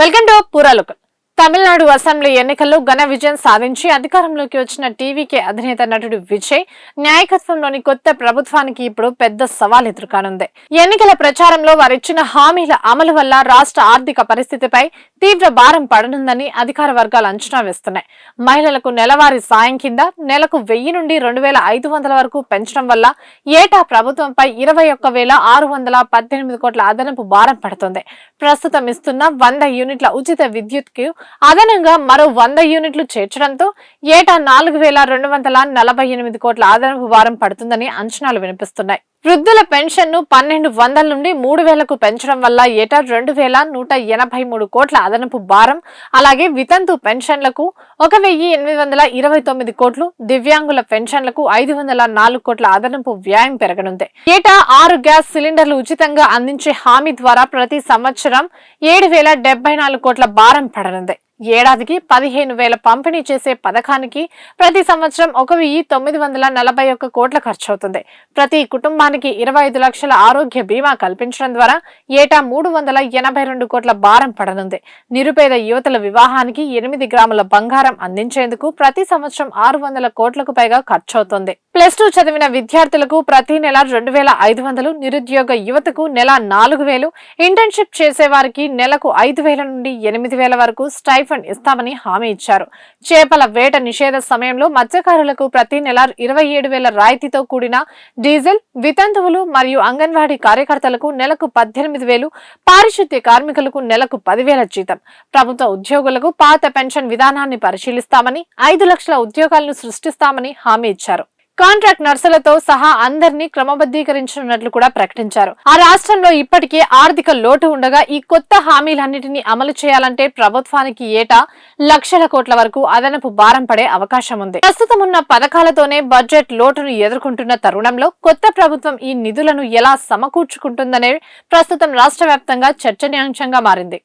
Welcome to పూరాలోకల్. Tamil Nadu assembly ఎన్నికల్లో ఘన విజయం సాధించి అధికారంలోకి వచ్చిన టీవీకే అధినేత నటుడు విజయ్ నాయకత్వంలోని కొత్త ప్రభుత్వానికి ఇప్పుడు పెద్ద సవాల్ ఎదురుకానుంది. ఎన్నికల ప్రచారంలో వారిచ్చిన హామీల అమలు వల్ల రాష్ట్ర ఆర్థిక పరిస్థితిపై తీవ్ర భారం పడనుందని అధికార వర్గాలు అంచనా వేస్తున్నాయి. మహిళలకు నెలవారీ సాయం కింద నెలకు 1000 నుండి 2500 వరకు పెంచడం వల్ల ఏటా ప్రభుత్వంపై 21,618 కోట్ల అదనపు భారం పడుతుంది. ప్రస్తుతం ఇస్తున్న 100 యూనిట్ల ఉచిత విద్యుత్ కు అదనంగా మరో 100 యూనిట్లు చేర్చడంతో ఏటా 4,248 కోట్ల అదనపు భారం పడుతుందని అంచనాలు వినిపిస్తున్నాయి. వృద్ధుల పెన్షన్ ను 1200 నుండి 3000కు పెంచడం వల్ల ఏటా 2,183 కోట్ల అదనపు భారం, అలాగే వితంతు పెన్షన్లకు 1,829 కోట్లు, దివ్యాంగుల పెన్షన్లకు 504 కోట్ల అదనపు వ్యయం పెరగనుంది. ఏటా 6 గ్యాస్ సిలిండర్లు ఉచితంగా అందించే హామీ ద్వారా ప్రతి సంవత్సరం 7,074 కోట్ల భారం పడనుంది. ఏడాదికి 15,000 పంపిణీ చేసే పథకానికి ప్రతి సంవత్సరం 1,941 కోట్ల ఖర్చవుతుంది. ప్రతి కుటుంబానికి 25 లక్షల ఆరోగ్య బీమా కల్పించడం ద్వారా ఏటా 382 కోట్ల భారం పడనుంది. నిరుపేద యువతల వివాహానికి 8 గ్రాముల బంగారం అందించేందుకు ప్రతి సంవత్సరం 600 కోట్లకు పైగా ఖర్చవుతుంది. +2 చదివిన విద్యార్థులకు ప్రతి నెల 2,500, నిరుద్యోగ యువతకు నెల 4,000, ఇంటర్న్షిప్ చేసేవారికి నెలకు 5,000 నుండి 8,000 వరకు స్టైఫండ్ ఇస్తామని హామీ ఇచ్చారు. చేపల వేట నిషేధ సమయంలో మత్స్యకారులకు ప్రతి నెల 27,000 రాయితీతో కూడిన డీజిల్, వితంతువులు మరియు అంగన్వాడీ కార్యకర్తలకు నెలకు 18,000, పారిశుద్ధ్య కార్మికులకు నెలకు 10,000 జీతం. ప్రభుత్వ ఉద్యోగులకు పాత పెన్షన్ విధానాన్ని పరిశీలిస్తామని, 5 లక్షల ఉద్యోగాలను సృష్టిస్తామని హామీ ఇచ్చారు. కాంట్రాక్ట్ నర్సులతో సహా అందరినీ క్రమబద్ధీకరించనున్నట్లు కూడా ప్రకటించారు. ఆ రాష్ట్రంలో ఇప్పటికే ఆర్థిక లోటు ఉండగా ఈ కొత్త హామీలన్నింటినీ అమలు చేయాలంటే ప్రభుత్వానికి ఏటా లక్షల కోట్ల వరకు అదనపు భారం పడే అవకాశం ఉంది. ప్రస్తుతం ఉన్న పథకాలతోనే బడ్జెట్ లోటును ఎదుర్కొంటున్న తరుణంలో కొత్త ప్రభుత్వం ఈ నిధులను ఎలా సమకూర్చుకుంటుందనే ప్రస్తుతం రాష్ట్ర వ్యాప్తంగా చర్చనీయాంశంగా మారింది.